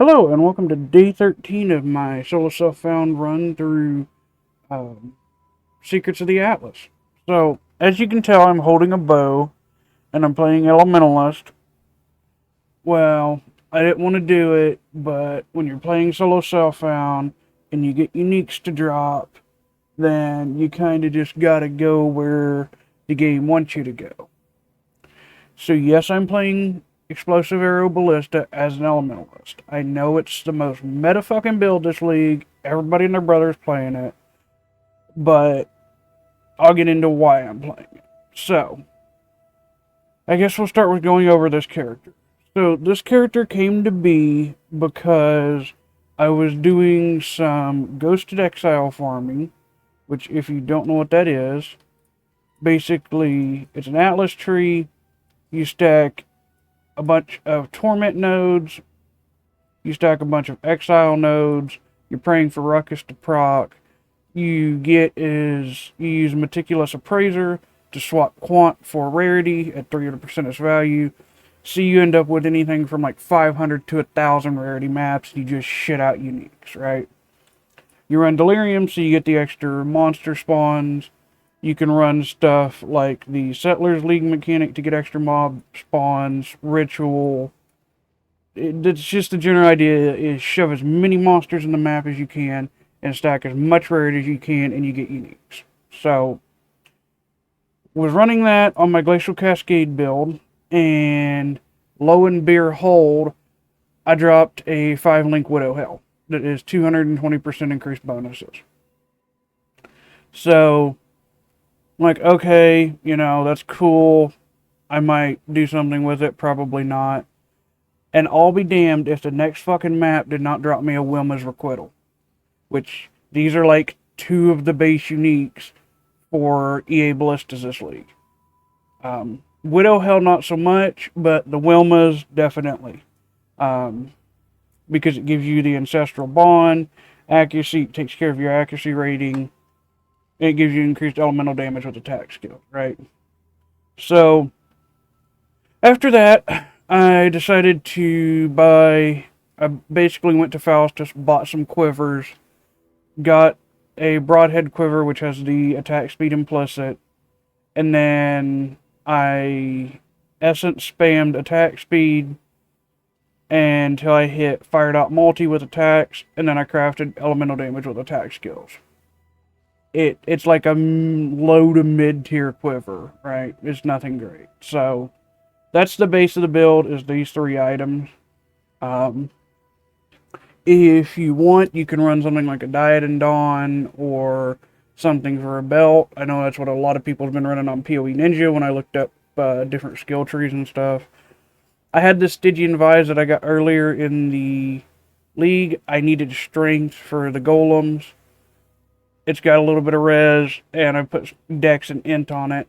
Hello, and welcome to day 13 of my solo self-found run through Secrets of the Atlas. So, as you can tell, I'm holding a bow, and I'm playing Elementalist. Well, I didn't want to do it, but when you're playing solo self-found, and you get uniques to drop, then you kind of just gotta go where the game wants you to go. So yes, I'm playing Explosive Arrow Ballista as an Elementalist. I know it's the most meta fucking build this league. Everybody and their brother's playing it. But I'll get into why I'm playing it. So, I guess we'll start with going over this character. So, this character came to be because I was doing some Ghosted Exile farming, which, if you don't know what that is, basically, it's an Atlas tree. You stack a bunch of Torment nodes. You stack a bunch of Exile nodes. You're praying for Ruckus to proc. You use Meticulous Appraiser to swap Quant for Rarity at 300% its value. So you end up with anything from like 500 to 1,000 Rarity maps. You just shit out uniques, right? You run Delirium so you get the extra monster spawns. You can run stuff like the Settlers League mechanic to get extra mob spawns, Ritual. It's just the general idea is shove as many monsters in the map as you can and stack as much rarity as you can and you get uniques. So, was running that on my Glacial Cascade build, and lo and behold, I dropped a 5-link Widow Hell that is 220% increased bonuses. So, like, okay, that's cool. I might do something with it, probably not. And I'll be damned if the next fucking map did not drop me a Wilma's Requital. Which, these are like 2 of the base uniques for EA Ballistas this league. Widow Hell not so much, but the Wilmas definitely. Because it gives you the Ancestral Bond, accuracy, takes care of your accuracy rating. It gives you increased elemental damage with attack skill, right? So, after that, I decided to buy... I basically went to Faustus, bought some quivers, got a broadhead quiver, which has the attack speed implicit, and then I essence spammed attack speed until I hit fired out multi with attacks, and then I crafted elemental damage with attack skills. It's like a low to mid tier quiver, right? It's nothing great. So that's the base of the build, is these 3 items. If you want, you can run something like a Diet and Dawn or something for a belt. I know that's what a lot of people have been running on PoE Ninja when I looked up different skill trees and stuff. I had this Stygian Vise that I got earlier in the league. I needed strength for the golems. It's got a little bit of res, and I put Dex and Int on it.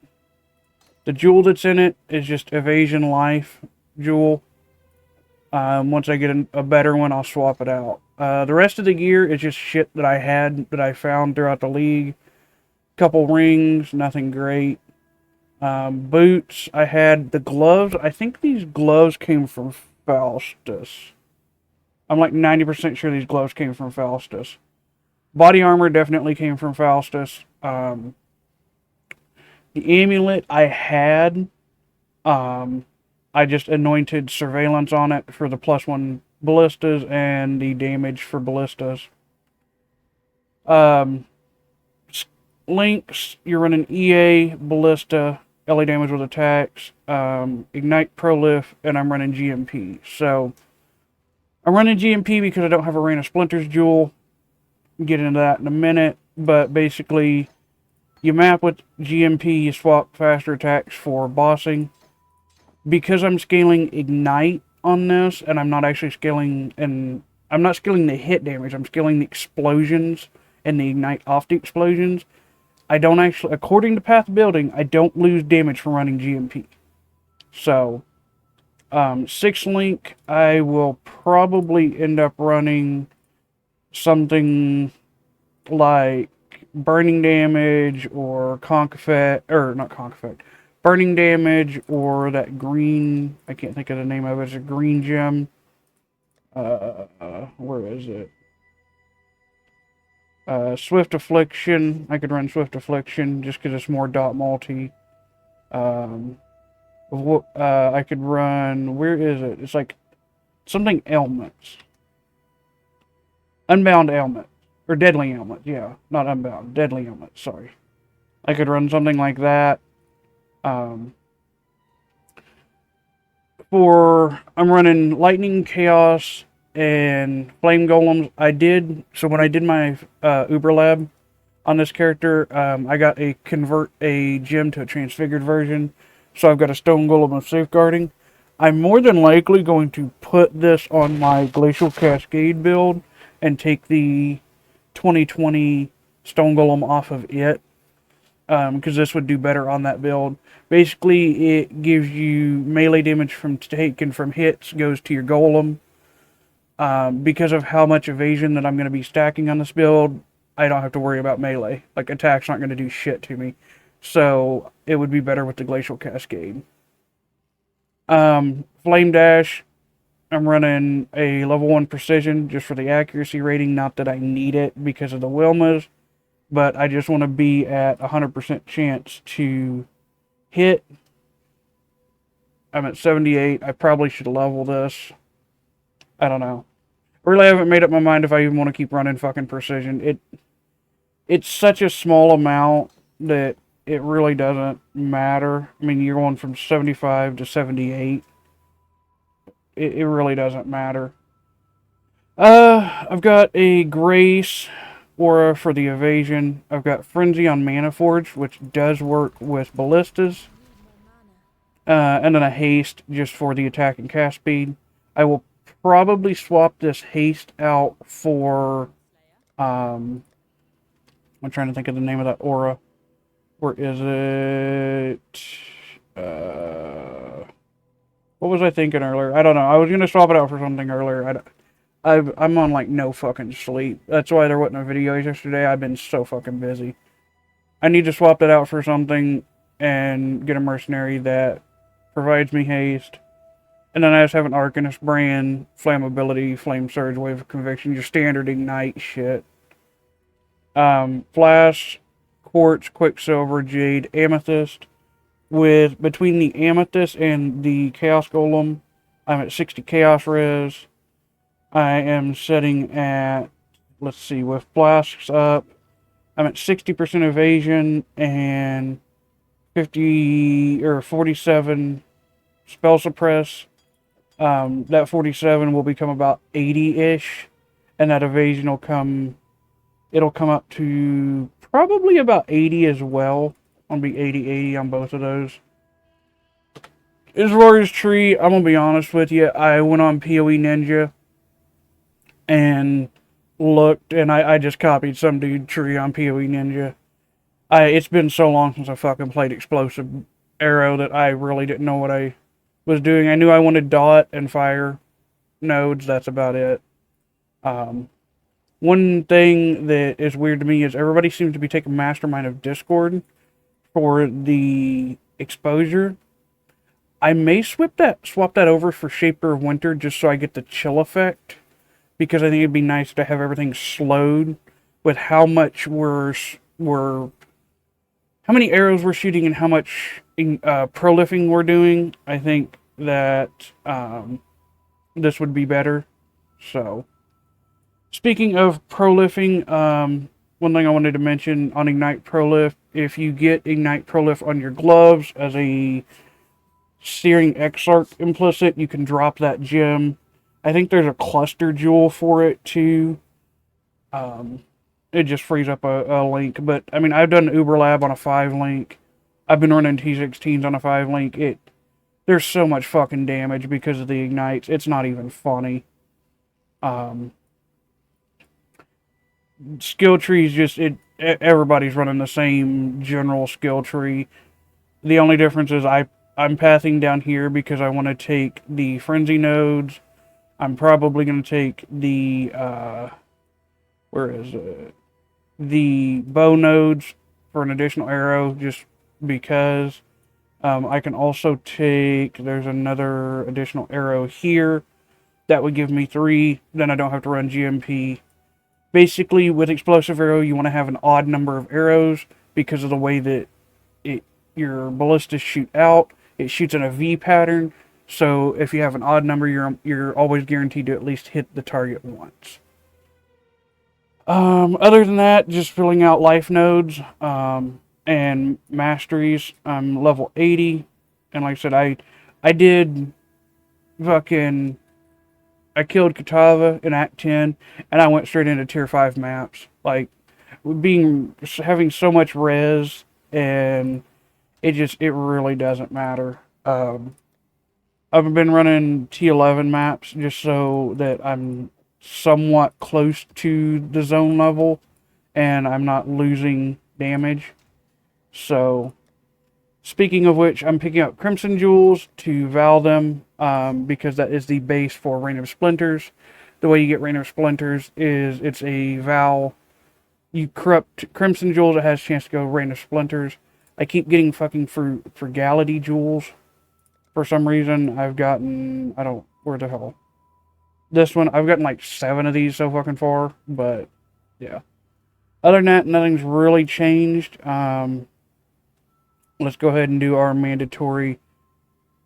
The jewel that's in it is just Evasion Life jewel. Once I get a better one, I'll swap it out. The rest of the gear is just shit that I had, that I found throughout the league. Couple rings, nothing great. Boots, I had the gloves. I think these gloves came from Faustus. I'm like 90% sure these gloves came from Faustus. Body armor definitely came from Faustus. The amulet I had, I just anointed surveillance on it for the +1 ballistas and the damage for ballistas. Links, you're running EA, ballista, LA damage with attacks, ignite prolif, and I'm running GMP. So, I'm running GMP because I don't have a Rain of Splinters jewel. Get into that in a minute, but basically, you map with GMP, you swap faster attacks for bossing. Because I'm scaling Ignite on this, and I'm not actually scaling, and I'm not scaling the hit damage, I'm scaling the explosions and the Ignite off the explosions. I don't actually, according to Path Building, I don't lose damage from running GMP. So, 6-link, I will probably end up running something like burning damage or conk effect, or not conk effect, burning damage or that green, I can't think of the name of it, it's a green gem. Where is it? Swift Affliction. I could run Swift Affliction just because it's more dot multi. I could run. Where is it? It's like something ailments. Unbound ailment. Or deadly ailment. Yeah, not unbound. Deadly ailment. Sorry. I could run something like that. I'm running Lightning, Chaos, and Flame Golems. So when I did my Uber Lab on this character, I got convert a gem to a transfigured version. So I've got a Stone Golem of Safeguarding. I'm more than likely going to put this on my Glacial Cascade build and take the 2020 Stone Golem off of it. Because this would do better on that build. Basically, it gives you melee damage taken from hits goes to your golem. Because of how much evasion that I'm going to be stacking on this build, I don't have to worry about melee. Like, attacks aren't going to do shit to me. So, it would be better with the Glacial Cascade. Flame Dash, I'm running a level 1 Precision just for the accuracy rating. Not that I need it because of the Wilmas. But I just want to be at 100% chance to hit. I'm at 78. I probably should level this. I don't know. Really haven't made up my mind if I even want to keep running fucking Precision. It's such a small amount that it really doesn't matter. I mean, you're going from 75 to 78. It really doesn't matter. I've got a Grace Aura for the evasion. I've got Frenzy on Mana Forge, which does work with ballistas. And then a Haste just for the attack and cast speed. I will probably swap this Haste out for... I'm trying to think of the name of that aura. Where is it? What was I thinking earlier? I don't know. I was going to swap it out for something earlier. I'm on, like, no fucking sleep. That's why there wasn't a video yesterday. I've been so fucking busy. I need to swap it out for something and get a mercenary that provides me haste. And then I just have an Arcanist brand, flammability, flame surge, wave of conviction, your standard ignite shit. Flash, quartz, quicksilver, jade, amethyst. Between the amethyst and the chaos golem, I'm at 60 chaos res. I am setting at, let's see, with flasks up, I'm at 60% evasion and 47 spell suppress. That 47 will become about 80-ish, and that evasion it'll come up to probably about 80 as well. I'll be 80 on both of those. As far as tree, I'm gonna be honest with you, I went on PoE Ninja and looked, and I just copied some dude tree on PoE Ninja. It's been so long since I fucking played Explosive Arrow that I really didn't know what I was doing. I knew I wanted dot and fire nodes, that's about it. One thing that is weird to me is everybody seems to be taking Mastermind of Discord for the exposure. I may swap that over for Shaper of Winter just so I get the chill effect. Because I think it'd be nice to have everything slowed with how much how many arrows we're shooting and how much prolifing we're doing. I think that this would be better. So, speaking of prolifing, one thing I wanted to mention on Ignite Prolif, if you get Ignite Prolif on your gloves as a Searing Exarch implicit, you can drop that gem. I think there's a cluster jewel for it too. It just frees up a link. But, I mean, I've done Uber Lab on a 5 link. I've been running T16s on a 5 link. There's so much fucking damage because of the ignites. It's not even funny. Skill trees just, everybody's running the same general skill tree. The only difference is I'm pathing down here because I want to take the frenzy nodes. I'm probably going to take the, where is it? The bow nodes for an additional arrow, just because. I can also take, there's another additional arrow here. That would give me 3. Then I don't have to run GMP. Basically, with Explosive Arrow, you want to have an odd number of arrows because of the way that your ballistas shoot out. It shoots in a V pattern. So if you have an odd number, you're always guaranteed to at least hit the target once. Other than that, just filling out life nodes and masteries. I'm level 80, and like I said, I did fucking I killed Katava in Act 10, and I went straight into Tier 5 maps. Like, having so much res, and it really doesn't matter. I've been running T11 maps just so that I'm somewhat close to the zone level, and I'm not losing damage. So, speaking of which, I'm picking up Crimson Jewels to Val them, because that is the base for Rain of Splinters. The way you get Rain of Splinters is it's a Val. You corrupt Crimson Jewels, it has a chance to go Rain of Splinters. I keep getting fucking Frugality Jewels. For some reason, I've gotten, where the hell? This one, I've gotten like 7 of these so fucking far, but yeah. Other than that, nothing's really changed. Let's go ahead and do our mandatory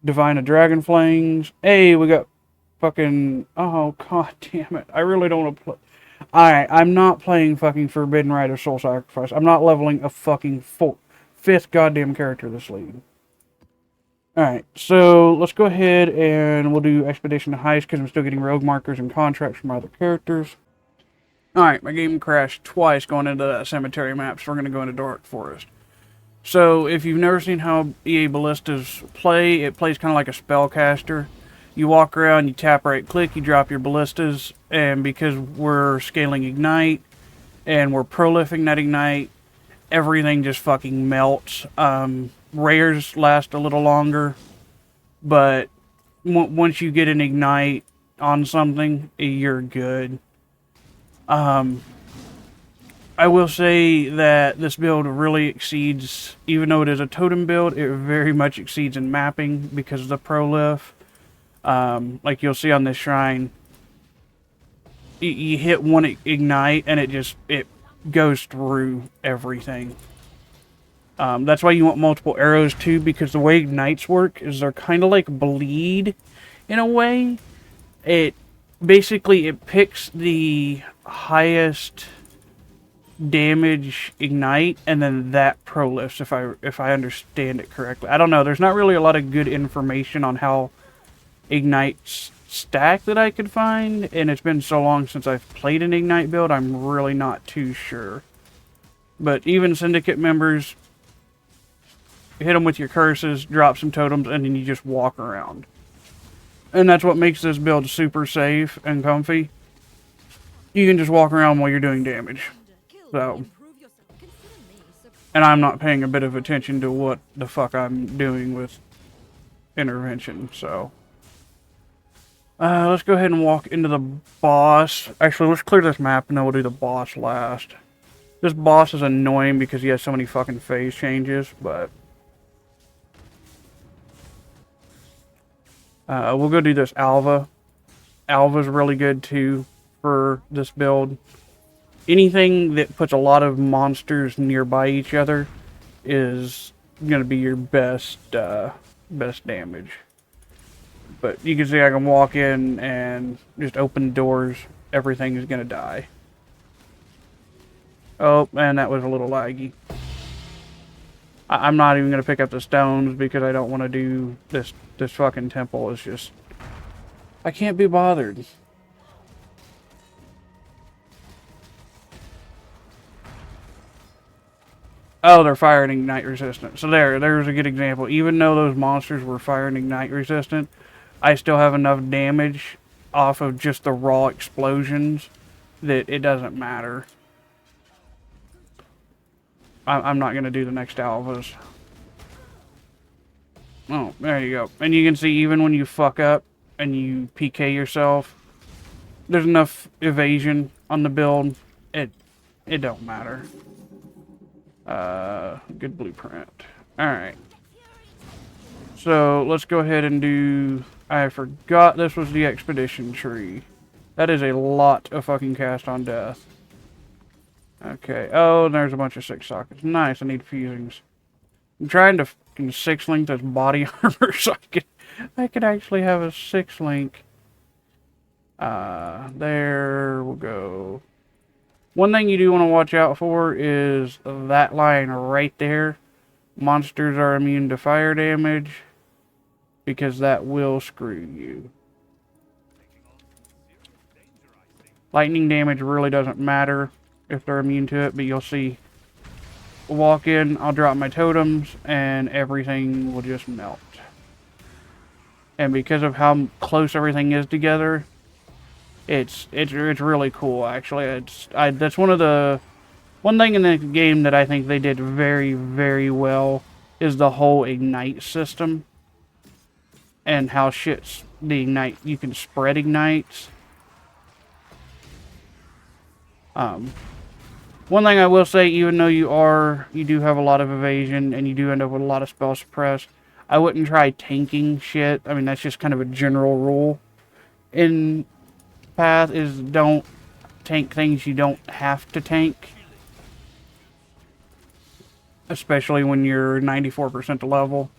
Divine of Dragon Flames. Hey, we got fucking, oh god damn it. I really don't want to play. Alright, I'm not playing fucking Forbidden Rite of Soul Sacrifice. I'm not leveling a fucking 5th goddamn character this league. Alright, so let's go ahead and we'll do Expedition Heist because I'm still getting rogue markers and contracts from other characters. Alright, my game crashed twice going into that cemetery map, so we're going to go into Dark Forest. So, if you've never seen how EA Ballistas play, it plays kind of like a spellcaster. You walk around, you tap right click, you drop your ballistas, and because we're scaling Ignite, and we're prolifing that Ignite, everything just fucking melts. Rares last a little longer, but once you get an Ignite on something, you're good. I will say that this build really exceeds, even though it is a totem build, it very much exceeds in mapping because of the prolif. Like you'll see on this shrine, you hit one Ignite and it goes through everything. That's why you want multiple arrows too, because the way Ignites work is they're kind of like bleed in a way. It picks the highest damage Ignite and then that prolifts, if I understand it correctly. I don't know, there's not really a lot of good information on how Ignites stack that I could find, and it's been so long since I've played an Ignite build, I'm really not too sure. But even Syndicate members, hit them with your curses, drop some totems, and then you just walk around. And that's what makes this build super safe and comfy. You can just walk around while you're doing damage. So, and I'm not paying a bit of attention to what the fuck I'm doing with intervention, so. Let's go ahead and walk into the boss. Actually, let's clear this map and then we'll do the boss last. This boss is annoying because he has so many fucking phase changes, but we'll go do this Alva. Alva's really good too for this build. Anything that puts a lot of monsters nearby each other is going to be your best damage. But you can see I can walk in and just open doors. Everything is going to die. Oh, and that was a little laggy. I'm not even going to pick up the stones because I don't want to do this fucking temple. It's just, I can't be bothered. Oh, they're fire and ignite resistant. So there's a good example. Even though those monsters were fire and ignite resistant, I still have enough damage off of just the raw explosions that it doesn't matter. I'm not going to do the next Alvas. Oh, there you go. And you can see even when you fuck up and you PK yourself, there's enough evasion on the build. It don't matter. Good blueprint. Alright. So, let's go ahead and do I forgot this was the expedition tree. That is a lot of fucking cast on death. Okay. Oh, and there's a bunch of 6 sockets. Nice, I need fusings. I'm trying to fucking 6-link this body armor so I can actually have a 6-link. There we'll go. One thing you do want to watch out for is that line right there. Monsters are immune to fire damage, because that will screw you. Lightning damage really doesn't matter if they're immune to it, but you'll see. We'll walk in, I'll drop my totems, and everything will just melt. And because of how close everything is together, it's really cool. Actually, that's one thing in the game that I think they did very, very well is the whole ignite system. And how the ignite, you can spread ignites. One thing I will say, even though you do have a lot of evasion and you do end up with a lot of spell suppress, I wouldn't try tanking shit. I mean, that's just kind of a general rule in Path, is don't tank things you don't have to tank. Especially when you're 94% level.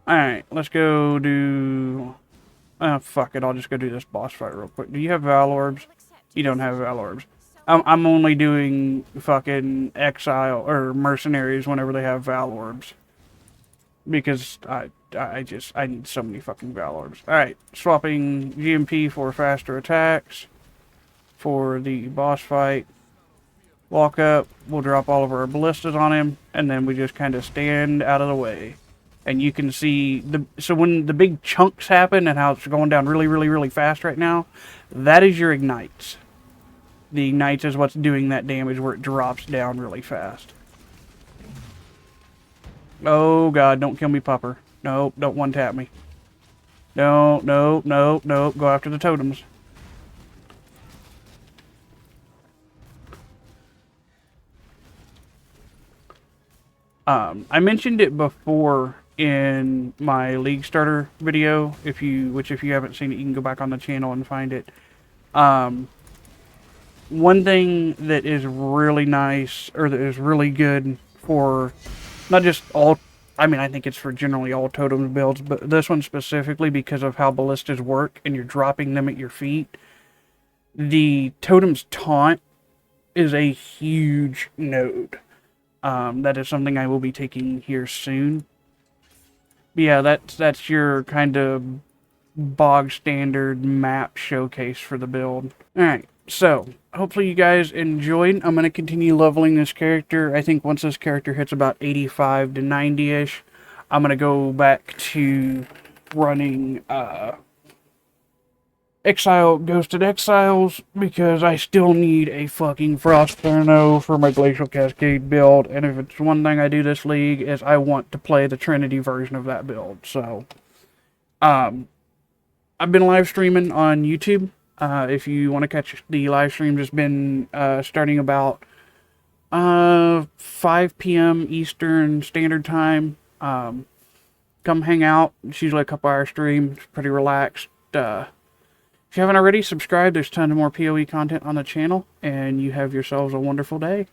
Alright, let's go do... Oh, fuck it, I'll just go do this boss fight real quick. Do you have Val Orbs? You don't have Val Orbs. I'm only doing fucking Exile, or Mercenaries whenever they have Val Orbs. Because I need so many fucking Val Orbs. Alright, swapping GMP for faster attacks. For the boss fight. Walk up, we'll drop all of our ballistas on him, and then we just kind of stand out of the way. And you can see, so when the big chunks happen and how it's going down really, really, really fast right now, that is your ignites. The ignites is what's doing that damage where it drops down really fast. Oh god, don't kill me, pupper. Nope, don't one-tap me. No, no, no, no, go after the totems. I mentioned it before in my League Starter video, if you haven't seen it, you can go back on the channel and find it. One thing that is really nice, or that is really good for not just all, I mean, I think it's for generally all totem builds, but this one specifically because of how ballistas work and you're dropping them at your feet. The totem's taunt is a huge node. That is something I will be taking here soon. But yeah, that's your kind of bog standard map showcase for the build. Alright, so hopefully you guys enjoyed. I'm going to continue leveling this character. I think once this character hits about 85 to 90-ish, I'm going to go back to running Exile Ghosted Exiles, because I still need a fucking Frost Inferno for my Glacial Cascade build, and if it's one thing I do this league, is I want to play the Trinity version of that build. So, I've been live streaming on YouTube. If you want to catch the live streams, it's been starting about 5 p.m. Eastern Standard Time. Come hang out. It's usually a couple-hour stream. It's pretty relaxed. If you haven't already, subscribe. There's tons of more PoE content on the channel, and you have yourselves a wonderful day.